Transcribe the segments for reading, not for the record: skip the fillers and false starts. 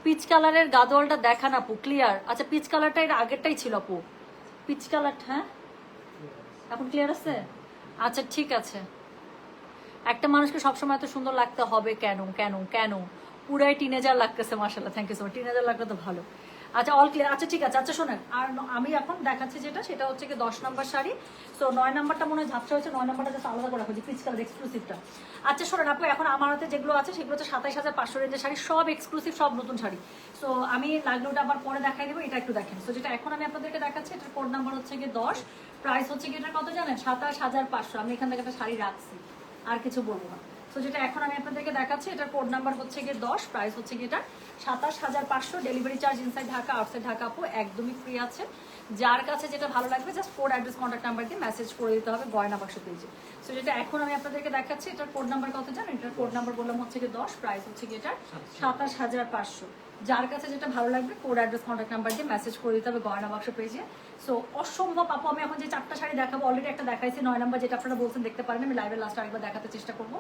Pitch কালারের গাদোয়ালটা দেখান আপু, ক্লিয়ার। আচ্ছা পিচ কালারটা এর আগেরটাই ছিল আপু, পিচ কালার। হ্যাঁ এখন ক্লিয়ার আছে? আচ্ছা ঠিক আছে। একটা মানুষকে সবসময় এত সুন্দর লাগতে হবে কেন কেন কেন? পুরাই টিনেজার লাগতেছে, মাশাআল্লাহ, thank you so much. Teenager লাগলে তো ভালো। আচ্ছা অল ক্লিয়ার। আচ্ছা ঠিক আছে। আচ্ছা শোনেন, আর আমি এখন দেখাচ্ছি যেটা, সেটা হচ্ছে কি 10 নম্বর শাড়ি। সো 9 নাম্বারটা মনে হয় ঝাপসা হয়েছে, 9 নাম্বারটা জাস্ট আলাদা করে রাখো, যে পিচ কালার এক্সক্লুসিভটা। আচ্ছা শোনেন আপু, এখন আমার হাতে যেগুলো আছে সেগুলো হচ্ছে 27,500 রেঞ্জের শাড়ি, সব এক্সক্লুসিভ, সব নতুন শাড়ি। সো আমি লাগলোটা আবার পরে দেখাই দেবো, এটা একটু দেখেন। সো যেটা এখন আমি আপনাদেরকে দেখাচ্ছি, এটার কোড নাম্বার হচ্ছে গিয়ে 10, প্রাইস হচ্ছে কি এটার কত জানেন? 27,500। আমি এখান থেকে একটা শাড়ি রাখছি, আর কিছু বলবো না। তো যেটা এখন আমি আপনাদেরকে দেখাচ্ছি, এটার কোড নাম্বার হচ্ছে গিয়ে 10, প্রাইস হচ্ছে গিয়ে এটা 27,500। Delivery charge inside Dhaka, outside Dhaka আপু একদমই ফ্রি আছে। যার কাছে যেটা ভালো লাগবে just code address contact number দিয়ে মেসেজ করে দিতে হবে গয়না বাক্স পেজে। সো যেটা এখন আমি আপনাদেরকে দেখাচ্ছি, এটার কোড নাম্বার কত জানেন? এটার কোড নাম্বার বললাম হচ্ছে গিয়ে 10, প্রাইস হচ্ছে গিয়ে এটা 27,500। যার কাছে যেটা ভালো লাগবে কোড অ্যাড্রেস কন্ট্যাক্ট নাম্বার দিয়ে মেসেজ করে দিতে হবে গয়না বাক্স পেজে। সো অসম্ভব আপু, আমি এখন যে 4টা শাড়ি দেখাবো, অলরেডি একটা দেখাইছি 9 নাম্বার, যেটা আপনারা বলছেন দেখতে পারেন, আমি লাইভের লাস্ট আরেকবার দেখাতে চেষ্টা করবো,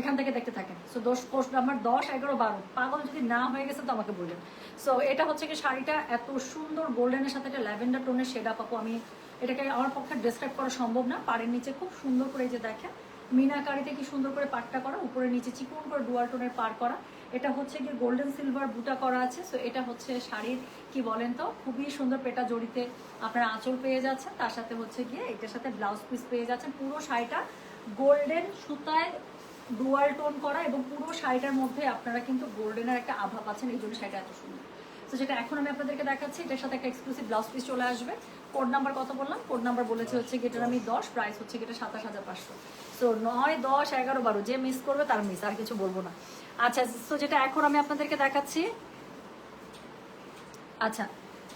এখান থেকে দেখতে থাকেন। সো পোস্ট নাম্বার 10, 11, 12, পাগল যদি না হয়ে গেছে তো আমাকে বললেন। সো এটা হচ্ছে কি শাড়িটা এত সুন্দর গোল্ডেনের সাথে একটা ল্যাভেন্ডার টোনের শেড আপ আপু, আমি এটাকে আমার পক্ষে ডেসক্রাইব করা সম্ভব না। পাড়ের নিচে খুব সুন্দর করে যে দেখেন মিনাকারিতে কি সুন্দর করে পাটটা করা, উপরে নিচে চিকন করে ডুয়াল টোনের পার করা, এটা হচ্ছে গিয়ে গোল্ডেন সিলভার বুটা করা আছে। সো এটা হচ্ছে শাড়ির কি বলেন তো, খুবই সুন্দর পেটা জড়িতে আপনারা আঁচল পেয়ে যাচ্ছেন, তার সাথে হচ্ছে গিয়ে এটার সাথে ব্লাউজ পিস পেয়ে যাচ্ছেন। পুরো শাড়িটা গোল্ডেন সুতায় ডুয়াল টোন করা, এবং পুরো শাড়িটার মধ্যে আপনারা কিন্তু গোল্ডেনের একটা আভা পাচ্ছেন, এই জন্য শাড়িটা এত সুন্দর। তো যেটা এখন আমি আপনাদেরকে দেখাচ্ছি, এটার সাথে একটা এক্সক্লুসিভ ব্লাউজ পিস চলে আসবে। কোড নাম্বার কত বললাম? কোড নাম্বার বলেছে হচ্ছে গেটার আমি 10, প্রাইস হচ্ছে গেটা 27,500। সো 9, 10, 11, 12 যে মিস করবে তার মিস, আর কিছু বলবো না। আচ্ছা তো যেটা এখন আমি আপনাদেরকে দেখাচ্ছি, আচ্ছা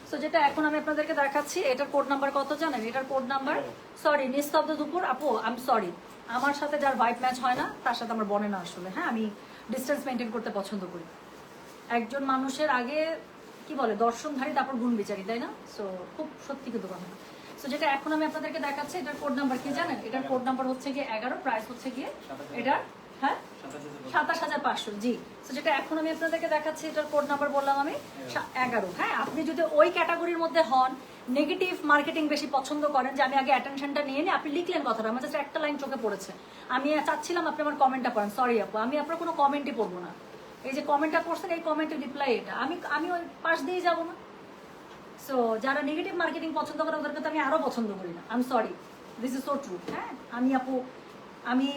সো যেটা এখন আমি আপনাদেরকে দেখাচ্ছি, এটার কোড নাম্বার কত জানেন? এটার কোড নাম্বার, সরি নিস্তব্ধ দুপুর আপু, আমি সরি, আমার সাথে যার ভাইব ম্যাচ হয় না তার সাথে আমার বনে না আসলে। হ্যাঁ আমি ডিস্টেন্স মেনটেন করতে পছন্দ করি। একজন মানুষের আগে কি বলে দর্শনধারী, তারপর গুণ বিচারি, তাই না? সো খুব সত্যি কিন্তু কথা। সো যেটা এখন আমি আপনাদেরকে দেখাচ্ছি, এটার কোড নাম্বার কি জানেন? এটার কোড নাম্বার হচ্ছে গিয়ে 11, প্রাইস হচ্ছে গিয়ে এটার, হ্যাঁ 27,500। জি। সো যেটা এখন আমি আপনাদেরকে দেখাচ্ছি, এটার কোড নাম্বার বললাম আমি 11। হ্যাঁ আপনি যদি ওই ক্যাটাগরির মধ্যে হন, নেগেটিভ মার্কেটিং বেশি পছন্দ করেন, যে আমি আগে অ্যাটেনশনটা নিয়ে নিই, আপনি লিখলেন কথাটা, আমার জাস্ট একটা লাইন চোখে পড়েছে, আমি চাচ্ছিলাম আপনি আমার কমেন্টটা পড়েন, সরি আপু আমি আপনার কোনো কমেন্টই পড়বো না। এই যে কমেন্টটা করছেন, এই কমেন্টের রিপ্লাই এটা, আমি ওই পাশ দিয়ে যাবো না। সো যারা নেগেটিভ মার্কেটিং পছন্দ করে ওদেরকে তো আমি আরো পছন্দ করি না, আমি sorry, this is so true. হ্যাঁ আমি আপু, আমি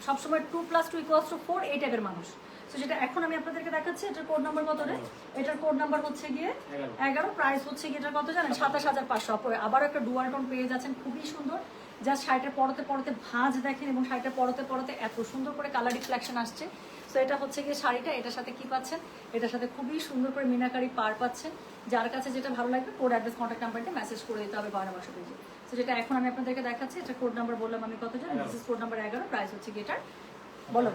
সবসময় 2 + 2 = 4 এই টাইপের মানুষ। তো যেটা এখন আমি আপনাদেরকে দেখাচ্ছি, এটার কোড নাম্বার কত রে? এটার কোড নাম্বার হচ্ছে গিয়ে 11, প্রাইস হচ্ছে গিয়ে এটার কত জানেন? 27,500। আবারও একটা ডুয়াল টোন পেয়ে যাচ্ছেন, খুবই সুন্দর। জাস্ট শাড়িটার পরতে পরতে ভাঁজ দেখেন, এবং শাড়িটার পরতে পরতে এত সুন্দর করে কালার রিফ্লেকশন আসছে। সো এটা হচ্ছে গিয়ে শাড়িটা, এটার সাথে কি পাচ্ছেন? এটার সাথে খুবই সুন্দর করে মিনাকারি পার পাচ্ছেন। যার কাছে যেটা ভালো লাগবে কোড অ্যাড্রেস কন্ট্যাক্ট নাম্বারটা মেসেজ করে দিতে হবে গয়না বাক্স পেজে। তো যেটা এখন আমি আপনাদেরকে দেখাচ্ছি, এটা কোড নাম্বার বললাম আমি কত জানেন? This is code number 11, price হচ্ছে গিয়ে এটার বলো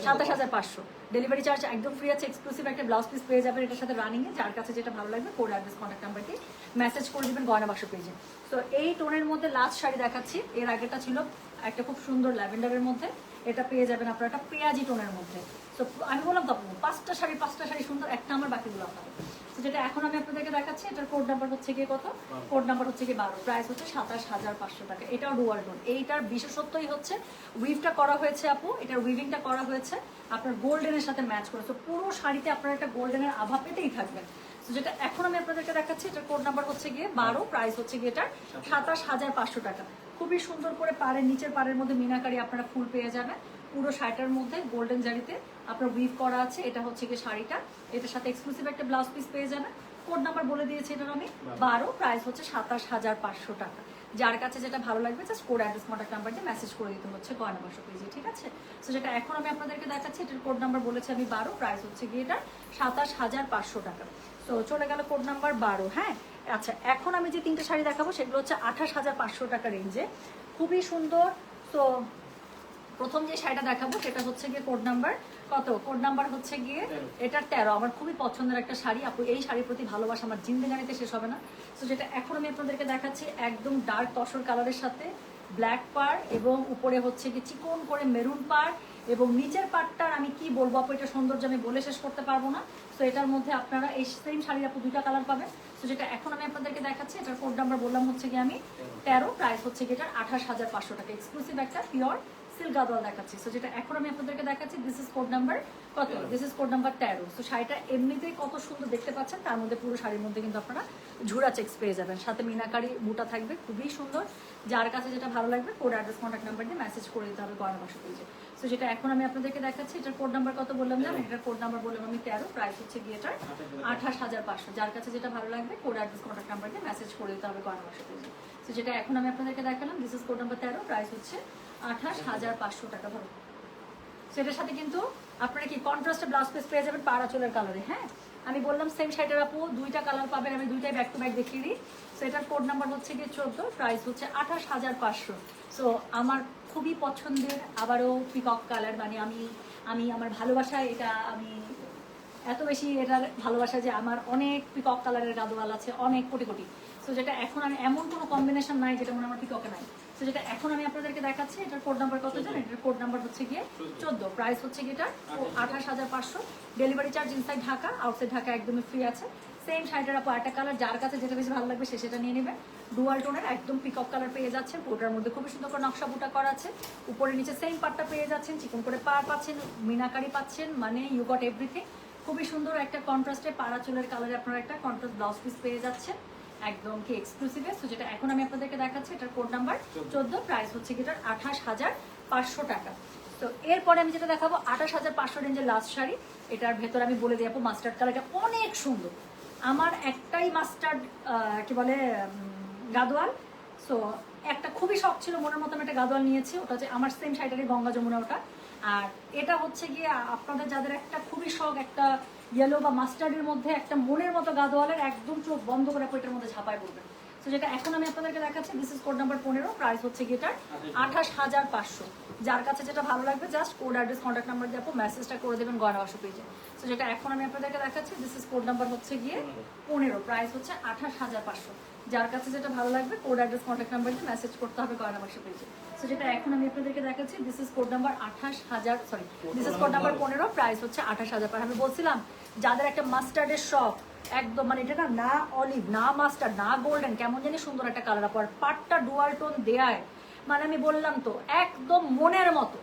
27,500। ডেলিভারি চার্জ একদম ফ্রি আছে। এক্সক্লুসিভ একটা ব্লাউজ পিস পেয়ে যাবেন এটার সাথে রানিং এ। যার কাছে যেটা ভালো লাগবে কোড অ্যাড্রেস কন্ট্যাক্ট নাম্বার দিয়ে মেসেজ করে দিবেন গয়না বাক্স পেজে। তো এই টোনের মধ্যে লাস্ট শাড়ি দেখাচ্ছি, এর আগেটা ছিল একটা খুব সুন্দর ল্যাভেন্ডারের মধ্যে, এটা পেয়ে যাবেন আপনারা একটা পেঁয়াজি টোনের মধ্যে। তো আমি বললাম তো আপনার 5টা শাড়ি সুন্দর, একটা আমার, বাকিগুলো আপনার। তো যেটা এখন আমি আপনাদেরকে দেখাচ্ছি, এটার কোড নাম্বার হচ্ছে গিয়ে কত? কোড নাম্বার হচ্ছে গিয়ে 12, প্রাইস হচ্ছে 27,500 টাকা। এটাও ডুয়াল টোন। এইটার বিশেষত্বই হচ্ছে উইভটা করা হয়েছে আপু, এটার উইভিংটা করা হয়েছে আপনার গোল্ডেনের সাথে ম্যাচ করে। তো পুরো শাড়িতে আপনারা একটা গোল্ডেনের আভা পেতেই থাকবেন। তো যেটা এখন আমি আপনাদেরকে দেখাচ্ছি, এটার কোড নাম্বার হচ্ছে গিয়ে 12, প্রাইস হচ্ছে গিয়ে এটার 27,500 টাকা। খুবই সুন্দর করে পাড়ের নিচের পাড়ের মধ্যে মিনাকারি আপনারা ফুল পেয়ে যাবেন। পুরো শাড়িটার মধ্যে গোল্ডেন জারিতে আপনার উইভ করা আছে। এটা হচ্ছে গিয়ে শাড়িটা, এটার সাথে এক্সক্লুসিভ একটা ব্লাউজ পিস পেয়ে যাবেন। কোড নাম্বার বলে দিয়েছি এটার আমি 12, প্রাইস হচ্ছে 27,500 টাকা। যার কাছে যেটা ভালো লাগবে just code address contact number দিয়ে মেসেজ করে দিতে হচ্ছে গয়না বাক্স পেজে, ঠিক আছে? তো যেটা এখন আমি আপনাদেরকে দেখাচ্ছি, এটার কোড নাম্বার বলেছি আমি 12, প্রাইস হচ্ছে গিয়ে এটা 27,500 টাকা। তো চলে গেল কোড নাম্বার 12। হ্যাঁ আচ্ছা এখন আমি যে 3টে শাড়ি দেখাবো সেগুলো হচ্ছে 28,500 টাকা রেঞ্জে, খুবই সুন্দর। তো প্রথম যে শাড়িটা দেখাবো সেটা হচ্ছে গিয়ে কোড নাম্বার কত? কোড নাম্বার হচ্ছে গিয়ে এটার 13। আমার খুবই পছন্দের একটা শাড়ি আপু, এই শাড়ির প্রতি ভালোবাসা আমার জিন্দেগানিতে শেষ হবে না। তো যেটা এখন আমি আপনাদেরকে দেখাচ্ছি, একদম ডার্ক তসর কালারের সাথে ব্ল্যাক পার, এবং উপরে হচ্ছে গিয়ে চিকন করে মেরুন পার, এবং নিচের পাটটার আমি কি বলবো আপু, এটা সৌন্দর্য আমি বলে শেষ করতে পারবো না। তো এটার মধ্যে আপনারা এই সেম শাড়ির আপু দুইটা কালার পাবেন। তো যেটা এখন আমি আপনাদেরকে দেখাচ্ছি, এটার কোড নাম্বার বললাম হচ্ছে কি আমি 13, প্রাইস হচ্ছে কি এটার 28,500 টাকা। এক্সক্লুসিভ একটা পিওর সিল্ক গাদোয়াল দেখাচ্ছি। সো যেটা এখন আমি আপনাদেরকে দেখাচ্ছি, দিস ইজ কোড নাম্বার কত, this is code number 13। So শাড়িটা এমনিতেই কত সুন্দর দেখতে পাচ্ছেন, তার মধ্যে পুরো শাড়ির মধ্যে কিন্তু আপনারা ঝুরা চেক্স পেয়ে যাবেন, সাথে মিনাকারি বুটা থাকবে, খুবই সুন্দর। যার কাছে যেটা ভালো লাগবে কোড অ্যাড্রেস কন্ট্যাক্ট নাম্বার দিয়ে মেসেজ করে দিতে হবে গয়না বাক্স পেজে। সো যেটা এখন আমি আপনাদেরকে দেখাচ্ছি, এটার কোড নাম্বার কত বললাম জানেন, এটার কোড নাম্বার বললাম আমি 13, প্রাইস হচ্ছে গিয়ে এটার 28,500। যার কাছে যেটা ভালো লাগবে কোড অ্যাড্রেস কন্ট্যাক্ট নাম্বার দিয়ে মেসেজ করে দিতে হবে গয়না বাক্স পেজে। সো যেটা এখন আমি আপনাদেরকে দেখালাম, this is code number 13, price হচ্ছে 28,500 টাকা। ভালো, সেটার সাথে কিন্তু আপনারা কি কন্ট্রাস্টে ব্লাউজ পিস পেয়ে যাবেন পাড়া চুলের কালারে। হ্যাঁ, আমি বললাম সেম শাড়িটার আপু দুইটা কালার পাবেন, আমি দুইটাই ব্যাক টু ব্যাক দেখিয়ে দিই। সো এটার কোড নাম্বার হচ্ছে গিয়ে 14, প্রাইস হচ্ছে 28,500। সো আমার খুবই পছন্দের আবারও পিকক কালার, মানে আমি আমার ভালোবাসায় এটা আমি এত বেশি এটার ভালোবাসা যে আমার অনেক পিকক কালারের গাদোয়াল আছে, অনেক কোটি কোটি। সো যেটা এখন আমি এমন কোনো কম্বিনেশন নাই যেটা মনে আমার পিককে নাই। সো যেটা এখন আমি আপনাদেরকে দেখাচ্ছি, এটার কোড নাম্বার কত জানেন, এটার কোড নাম্বার হচ্ছে গিয়ে 14, প্রাইস হচ্ছে গিয়ে এটা 28,500। Delivery charge inside Dhaka, outside Dhaka একদমই ফ্রি আছে। সেম শাড়িটার আপু একটা কালার, যার কাছে যেটা বেশি ভালো লাগবে সে সেটা নিয়ে নেবে। ডুয়াল টোনের একদম পিকক কালার পেয়ে যাচ্ছেন, পুরোটার মধ্যে খুবই সুন্দর করে নকশা বুটা করা আছে, উপরে নিচে সেম পাটটা পেয়ে যাচ্ছেন, চিকন করে পাড় পাচ্ছেন, মিনাকারি পাচ্ছেন, মানে ইউ গট এভরিথিং। খুবই সুন্দর একটা কন্ট্রাস্টে পাড়া চুলের কালারে আপনারা একটা কন্ট্রাস্ট ব্লাউজ পিস পেয়ে যাচ্ছেন, একদম কি এক্সক্লুসিভে। সো যেটা এখন আমি আপনাদেরকে দেখাচ্ছি, এটার কোড নাম্বার 14, প্রাইস হচ্ছে কি এটার 28,500 টাকা। তো এরপরে আমি যেটা দেখাবো 28,500 রেঞ্জের লাস্ট শাড়ি। এটার ভেতর আমি বলে দিই আপু, মাস্টার্ড কালারটা অনেক সুন্দর। আমার একটাই মাস্টার্ড কি বলে গাদোয়াল। সো একটা খুবই শখ ছিল, মনের মতো আমি একটা গাদোয়াল নিয়েছি, ওটা হচ্ছে আমার সেম শাড়িটারই গঙ্গা যমুনা ওটা। আর এটা হচ্ছে গিয়ে আপনাদের যাদের একটা খুবই শখ একটা ইয়েলো বা মাস্টার্ডের মধ্যে একটা মনের মতো গাদোয়ালের, একদম চোখ বন্ধ করে এটার মধ্যে ঝাঁপায় পড়বেন। তো যেটা এখন আমি আপনাদেরকে দেখাচ্ছি, this is code number 15, price হচ্ছে গিয়ে 28,500। যার কাছে যেটা ভালো লাগবে just code address contact number দিয়ে আপু মেসেজটা করে দেবেন গয়না বাক্স পেজে। তো যেটা এখন আমি আপনাদেরকে দেখাচ্ছি, দিস ইজ কোড নাম্বার হচ্ছে গিয়ে 15, প্রাইস হচ্ছে 28,500। যার কাছে যেটা ভালো লাগবে কোড অ্যাড্রেস কন্ট্যাক্ট নাম্বার দিয়ে মেসেজ করতে হবে গয়না বাক্স পেজে। সো যেটা এখন আমি আপনাদেরকে দেখাচ্ছি, this is code number 28,000, sorry this is code number 15, price হচ্ছে 28,000। আমি বলছিলাম যাদের একটা মাস্টার্ডের শখ, একদম মানে এটা না অলিভ না মাস্টার্ড না গোল্ডেন, কেমন জানি সুন্দর একটা কালার, পর পাটটা ডুয়াল টোন দেয়ায়, মানে আমি বললাম তো একদম মনের মতো।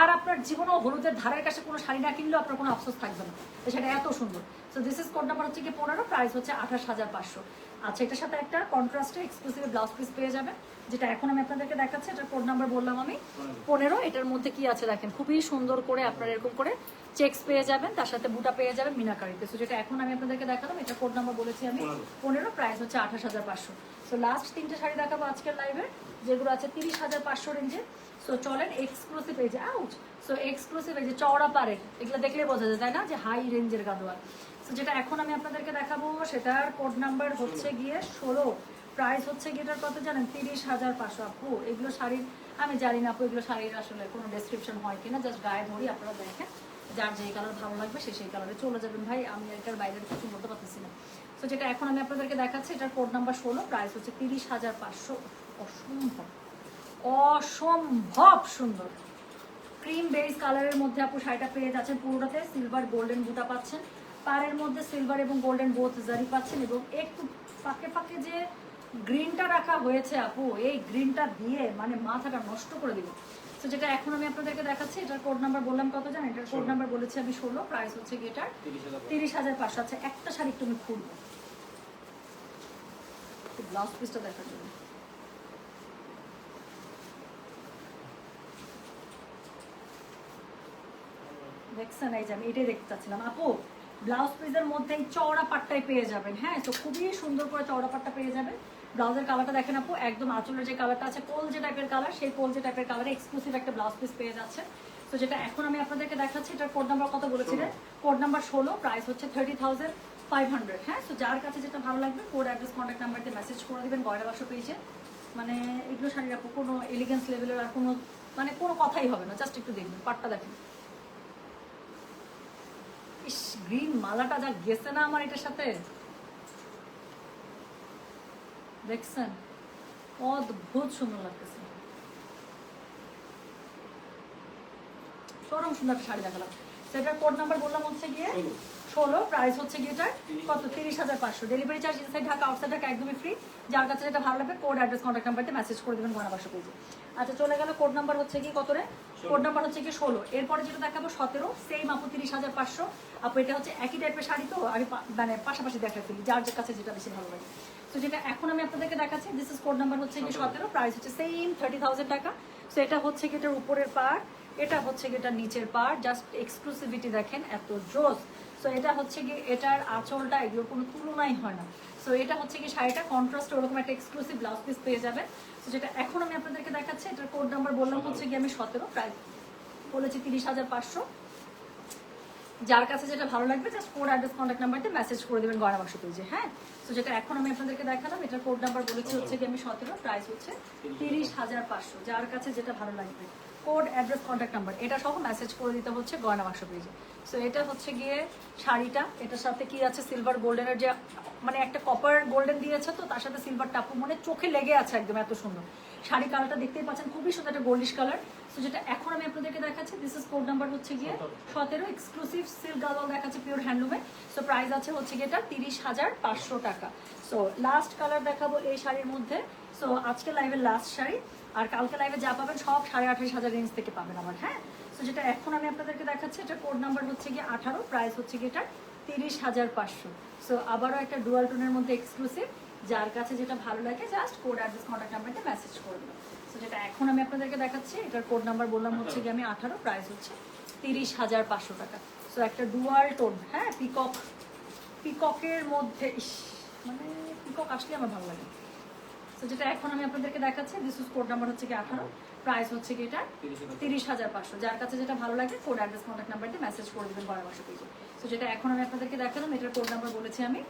আর আপনার জীবনেও হলুদের ধারের কাছে কোনো শাড়ি না কিনলেও আপনার কোনো আফসোস থাকবে না, সেটা এত সুন্দর। So this is code number হচ্ছে কি 15, প্রাইস হচ্ছে 28,500। আচ্ছা, এটার সাথে একটা কন্ট্রাস্টে এক্সক্লুসিভ ব্লাউজ পিস পেয়ে যাবেন, যেটা এখন আমি আপনাদেরকে দেখাচ্ছি। এটার কোড নাম্বার বললাম আমি 15। এটার মধ্যে কি আছে দেখেন, খুবই সুন্দর করে আপনারা এরকম করে চেক্স পেয়ে যাবেন, তার সাথে বুটা পেয়ে যাবেন মিনাকারিতে। সো যেটা এখন আমি আপনাদেরকে দেখালাম, এটা কোড নাম্বার বলেছি আমি 15, প্রাইস হচ্ছে 28,500। সো লাস্ট 3টে শাড়ি দেখাবো আজকের লাইভে, যেগুলো আছে 30,500 রেঞ্জে। সো চলেন এক্সক্লুসিভ এই যে আউট, সো এক্সক্লুসিভ এই যে চওড়া পাড়ের, এগুলো দেখলে বোঝা যায় তাই না যে হাই রেঞ্জের গাদোয়াল। সো যেটা এখন আমি আপনাদেরকে দেখাবো সেটার কোড নাম্বার হচ্ছে গিয়ে 16, প্রাইস হচ্ছে গিয়ে এটার কত জানেন, 30,500। আপু এগুলো শাড়ির আমি জানি না আপু, এগুলো শাড়ির আসলে কোনো ডেসক্রিপশন হয় কিনা, জাস্ট গায়ে ধরি, আপনারা দেখেন, যার যেই কালার ভালো লাগবে সে সেই কালারে চলে যাবেন ভাই, আমি এটার বাইরে কিছু বলতে পারতেছি না। সো যেটা এখন আমি আপনাদেরকে দেখাচ্ছি, এটার কোড নাম্বার 16, প্রাইস হচ্ছে 30,500। অসম্ভব অসম্ভব সুন্দর ক্রিম বেজ কালারের মধ্যে আপু শাড়িটা পেয়ে যাচ্ছেন, পুরোটাতে সিলভার গোল্ডেন বুটা পাচ্ছেন, পাড়ের মধ্যে সিলভার এবং গোল্ডেন বোথ জারি পাচ্ছেন, এবং একটু ফাঁকে ফাঁকে যে গ্রিনটা রাখা হয়েছে আপু, এই গ্রিনটা দিয়ে মানে মাথাটা নষ্ট করে দিব। তো যেটা এখন আমি আপনাদেরকে দেখাচ্ছি, এটার কোড নাম্বার বললাম কত জানেন, এটার কোড নাম্বার বলেছি আমি 16, প্রাইস হচ্ছে কি এটার 30,500। আছে একটা শাড়ি একটু আমি খুলবো ব্লাউজ পিসটা দেখার জন্য। দেখছেন, এই যে আমি এটাই দেখতে চাচ্ছিলাম আপু, ব্লাউজ পিসের মধ্যে এই চওড়া পাটটাই পেয়ে যাবেন। হ্যাঁ, তো খুবই সুন্দর করে চওড়া পাটটা পেয়ে যাবেন। ব্লাউজের কালারটা দেখেন আপু, একদম আঁচলের যে কালারটা আছে কোলজে টাইপের কালার, সেই কোলজে টাইপের কালারে এক্সক্লুসিভ একটা ব্লাউজ পিস পেয়ে যাচ্ছে। তো যেটা এখন আমি আপনাদেরকে দেখাচ্ছি, এটার কোড নাম্বার কত বলেছিলেন, কোড নাম্বার 16, প্রাইস হচ্ছে 30,500। হ্যাঁ, তো যার কাছে যেটা ভালো লাগবে কোড অ্যাড্রেস কন্ট্যাক্ট নাম্বার দিয়ে মেসেজ করে দিবেন গয়না বাক্স পেয়েছে। মানে এগুলো শাড়ির আপু কোনো এলিগেন্স লেভেলের আর কোনো মানে কোনো কথাই হবে না, জাস্ট একটু দেখবেন পাটটা দেখেন। ইস, গ্রিন মালাটা যা গেছে না আমার এটার সাথে, দেখছেন অদ্ভুত সুন্দর লাগতেছে। চরম সুন্দর একটা শাড়ি দেখালাম। সেটার কোড নাম্বার বললাম হচ্ছে গিয়ে 16, প্রাইস হচ্ছে গিয়ে এটার কত 30,500। Delivery charge inside Dhaka outside Dhaka একদমই ফ্রি। যার কাছে যেটা ভালো লাগবে কোড অ্যাড্রেস কন্ট্যাক্ট নাম্বারতে মেসেজ করে দেবেন গয়না বাক্স পেজে। আচ্ছা চলে গেল কোড নাম্বার হচ্ছে গিয়ে কত রে, কোড নাম্বার হচ্ছে গিয়ে 16। এরপরে যেটা দেখাবো 17, সেম আপু 30,500। আপু এটা হচ্ছে একই টাইপের শাড়ি, তো আমি মানে পাশাপাশি দেখা ফেলি যার কাছে যেটা বেশি ভালো লাগে। তো যেটা এখন আমি আপনাদেরকে দেখাচ্ছি, দিস ইজ কোড নাম্বার হচ্ছে গিয়ে 17, প্রাইস হচ্ছে সেম 30,000 টাকা। সো এটা হচ্ছে গিয়ে এটার উপরের পার্ট, এটা হচ্ছে গিয়ে এটার নিচের পার্ট, জাস্ট এক্সক্লুসিভিটি দেখেন এত জোস। সো এটা হচ্ছে গিয়ে এটার আঁচলটা এগুলোর কোনো তুলনাই হয় না। সো এটা হচ্ছে গিয়ে শাড়িটা কন্ট্রাস্ট ওরকম একটা এক্সক্লুসিভ ব্লাউজ পিস পেয়ে যাবেন। তো যেটা এখন আমি আপনাদেরকে দেখাচ্ছি, এটার কোড নাম্বার বললাম হচ্ছে গিয়ে আমি 17, প্রাইস বলেছি 30,500। যার কাছে যেটা ভালো লাগবে জাস্ট কোড অ্যাড্রেস কন্ট্যাক্ট নাম্বারতে মেসেজ করে দেবেন গয়না বাক্স পেজে। হ্যাঁ, তো যেটা এখন আমি আপনাদেরকে দেখালাম, এটার কোড নাম্বার বলেছি হচ্ছে কি আমি 17, প্রাইস হচ্ছে 30,500। যার কাছে যেটা ভালো লাগবে কোড অ্যাড্রেস কন্ট্যাক্ট নাম্বার এটা সহ মেসেজ করে দিতে হচ্ছে গয়না বাক্স পেজে। সো এটা হচ্ছে গিয়ে শাড়িটা, এটার সাথে কি আছে সিলভার গোল্ডেনের যে মানে একটা কপার গোল্ডেন দিয়েছে, তো তার সাথে সিলভার টাপু মানে চোখে লেগে আছে একদম, এত সুন্দর শাড়ি। কালারটা দেখতেই পাচ্ছেন খুবই সুন্দর একটা গোল্ডিশ কালার। তো যেটা এখন আমি আপনাদেরকে দেখাচ্ছি, দিস ইজ কোড নাম্বার হচ্ছে গিয়ে 17, এক্সক্লুসিভ সিল্ক গাদল দেখাচ্ছে পিওর হ্যান্ডলুমে। সো প্রাইস আছে হচ্ছে গিয়ে এটা 30,500 টাকা। সো লাস্ট কালার দেখাবো এই শাড়ির মধ্যে। সো আজকে লাইভের লাস্ট শাড়ি, আর কালকে লাইভে যা পাবেন সব 28,500 রেঞ্জ থেকে পাবেন আমার। হ্যাঁ, সো যেটা এখন আমি আপনাদেরকে দেখাচ্ছি, এটা কোড নাম্বার হচ্ছে গিয়ে 18, প্রাইস হচ্ছে গিয়ে এটা 30,500। সো আবারও একটা ডুয়াল টোনের মধ্যে এক্সক্লুসিভ, যার কাছে যেটা ভালো লাগে জাস্ট কোড অ্যাড্রেস কন্ট্যাক্ট নাম্বারটা মেসেজ করে দেবেন। সো যেটা এখন আমি আপনাদেরকে দেখাচ্ছি, এটার কোড নাম্বার বললাম হচ্ছে গিয়ে আমি 18, প্রাইস হচ্ছে 30,500 টাকা। সো একটা ডুয়াল টোন, হ্যাঁ পিকক, পিককের মধ্যে মানে পিকক আসলে আমার ভালো লাগে। তো যেটা এখন আমি আপনাদেরকে দেখাচ্ছি, দিস ইজ কোড নাম্বার হচ্ছে কি 18, প্রাইস হচ্ছে কি এটা 30,500। যার কাছে যেটা ভালো লাগে কোড অ্যাড্রেস কন্ট্যাক্ট নাম্বারতে মেসেজ করে দেবেন গয়না বাক্স পেজে। তো যেটা এখন আমি আপনাদেরকে দেখালাম, এটার কোড নাম্বার বলেছি আমি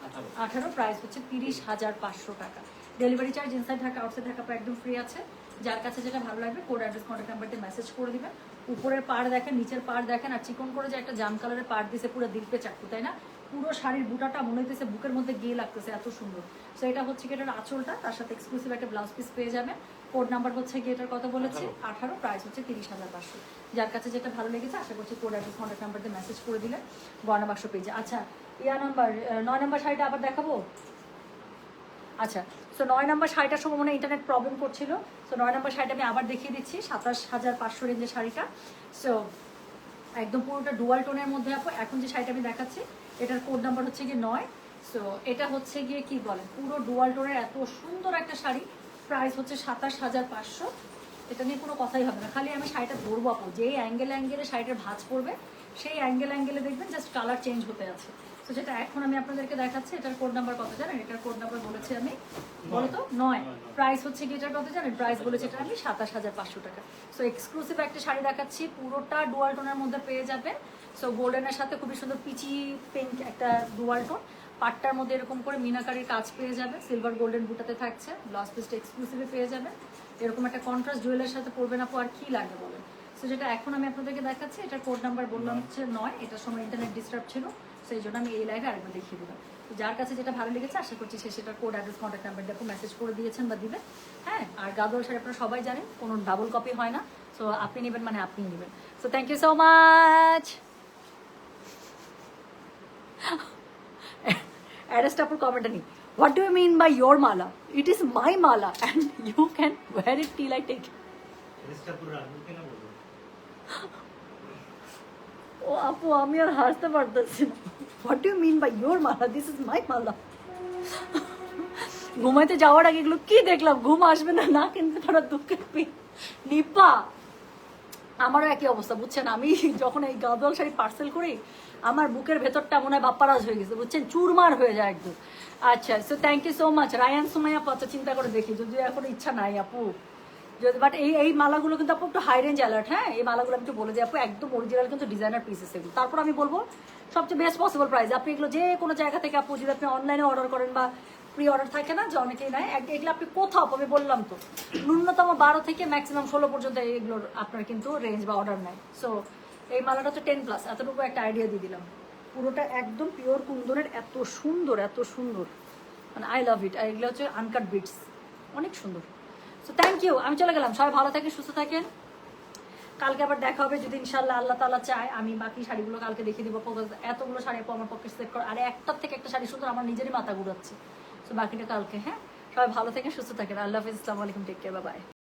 18, প্রাইস হচ্ছে 30,500 টাকা। Delivery charge inside Dhaka outside Dhaka একদম ফ্রি আছে। যার কাছে যেটা ভালো লাগবে কোড অ্যাড্রেস কন্ট্যাক্ট নাম্বারতে মেসেজ করে দিবেন। উপরের পাড় দেখেন, নিচের পাড় দেখেন, আর চিকন করে যে একটা জাম কালারের পাড় দিছে পুরো দিলপে চাকু, তাই না? পুরো শাড়ির বুটাটা মনে হইতেছে বুকের মধ্যে গিয়ে লাগতেছে, এত সুন্দর। সো এটা হচ্ছে কি এটার আঁচলটা, তার সাথে এক্সক্লুসিভ একটা ব্লাউজ পিস পেয়ে যাবেন। কোড নাম্বার হচ্ছে কি এটার কত বলেছি 18, প্রাইস হচ্ছে 30,500। যার কাছে যেটা ভালো লেগেছে আশা করছি কোড অ্যাড্রেস কন্ট্যাক্ট নাম্বার দিয়ে মেসেজ করে দিলে গয়না বাক্স পেজে। আচ্ছা নাম্বার 9 নাম্বার শাড়িটা আবার দেখাবো। আচ্ছা, সো 9 নাম্বার শাড়িটার সময় মনে ইন্টারনেট প্রবলেম করছিল। সো 9 নাম্বার শাড়িটা আমি আবার দেখিয়ে দিচ্ছি, 27,500 রেঞ্জের শাড়িটা। সো একদম পুরোটা ডুয়াল টোনের মধ্যে আপু। এখন যে শাড়িটা আমি দেখাচ্ছি এটার কোড নাম্বার হচ্ছে গিয়ে 9। সো এটা হচ্ছে গিয়ে কি বলে পুরো ডুয়াল টোনের এত সুন্দর একটা শাড়ি, প্রাইস হচ্ছে 27,500। এটা নিয়ে কোনো কথাই হবে না, খালি আমি শাড়িটা ধরবো আপু, যেই অ্যাঙ্গেলে শাড়িটার ভাঁজ পড়বে সেই অ্যাঙ্গেলে দেখবেন জাস্ট কালার চেঞ্জ হতে আছে। তো যেটা এখন আমি আপনাদেরকে দেখাচ্ছি, এটার কোড নাম্বার কত জানেন? এটার কোড নাম্বার বলেছি আমি বলো তো 9, প্রাইস হচ্ছে কি এটার কত জানেন? প্রাইস বলেছি এটা আমি 27,500 টাকা। সো এক্সক্লুসিভ একটা শাড়ি দেখাচ্ছি, পুরোটা ডুয়াল টোনের মধ্যে পেয়ে যাবেন। সো গোল্ডেনের সাথে খুবই সুন্দর পিচি পিঙ্ক একটা ডুয়াল টোন, পাটটার মধ্যে এরকম করে মিনাকারির কাজ পেয়ে যাবে, সিলভার গোল্ডেন বুটাতে থাকছে, ব্লাউজ পিসটা এক্সক্লুসিভে পেয়ে যাবেন। এরকম একটা কন্ট্রাস্ট জুয়েলের সাথে পরবেন আপু, আর কি লাগে বলেন? সো যেটা এখন আমি আপনাদেরকে দেখাচ্ছি, এটার কোড নাম্বার বললাম হচ্ছে 9। এটার সময় ইন্টারনেট ডিস্টার্ব ছিল, সেই জন্য আমি এই লাইভে আরেকবার দেখিয়ে দিলাম। তো যার কাছে যেটা ভালো লেগেছে আশা করছি সে সেটার কোড অ্যাড্রেস কন্ট্যাক্ট নাম্বার দেখো মেসেজ করে দিয়েছেন বা দিবেন। হ্যাঁ, আর গাদোয়াল শাড়ি আপনারা সবাই জানেন কোনো ডাবল কপি হয় না। সো আপনি নেবেন মানে আপনি নেবেন। So thank you so much. অ্যাড্রেসটা আপুর কমেন্টে নেই। What do you mean by your mala? It is my mala and you can wear it till I take it. ও আপু আমি আর হাসতে পারতেছি না। What do you mean by your mala? This is my mala. ঘুমাইতে যাওয়ার আগে এগুলো কি দেখলাম, ঘুম আসবে না না কিন্তু তারা দুঃখের নিপা। আমারও একই অবস্থা বুঝছেন, আমি যখন এই গাদোয়াল শাড়ি পার্সেল করি আমার বুকের ভেতরটা মনে হয় বাপ্পারাজ হয়ে গেছে বুঝছেন, চুরমার হয়ে যায় একদম। আচ্ছা, so thank you so much Rayan Sumaiya আপু। চিন্তা করে দেখি, যদিও এখন ইচ্ছা নাই আপু, যদি বাট এই মালাগুলো কিন্তু আপু একটু হাই রেঞ্জ অ্যালার্ট। হ্যাঁ, এই মালাগুলো আমি একটু বলে দিই আপু, একদম অরিজিনাল কিন্তু ডিজাইনার পিসেস এগুলো। তারপর আমি বলবো সবচেয়ে বেস্ট পসিবল প্রাইস। আপনি এগুলো যে কোনো জায়গা থেকে আপু, যদি আপনি অনলাইনে অর্ডার করেন বা প্রি অর্ডার থাকে না যে অনেকেই নেয়, এগুলো আপনি কোথাও আমি বললাম তো ন্যূনতম 12 থেকে ম্যাক্সিমাম 16 পর্যন্ত এইগুলোর আপনার কিন্তু রেঞ্জ বা অর্ডার নেয়। সো এই মালাটা হচ্ছে 10+, এতটুকু একটা আইডিয়া দিয়ে দিলাম। পুরোটা একদম পিওর কুন্দনের, এত সুন্দর মানে আই লাভ ইট। আর এগুলো হচ্ছে আনকাট বিটস, অনেক সুন্দর। সো থ্যাংক ইউ, আমি চলে গেলাম। সবাই ভালো থাকেন, সুস্থ থাকেন। কালকে আবার দেখা হবে যদি ইনশাল্লাহ আল্লাহ তাআলা চায়। আমি বাকি শাড়িগুলো কালকে দেখিয়ে দিব। এতগুলো শাড়ি আপু আমার পক্ষে সেট করা, আর একটার থেকে একটা শাড়ি সুন্দর, আমার নিজেরই মাথা ঘুরাচ্ছে। তো বাকিটা কালকে। হ্যাঁ, সবাই ভালো থাকেন, সুস্থ থাকেন। আল্লাহ হাফিজ, আসসালামু আলাইকুম, টেক কেয়ার, বাই বাই।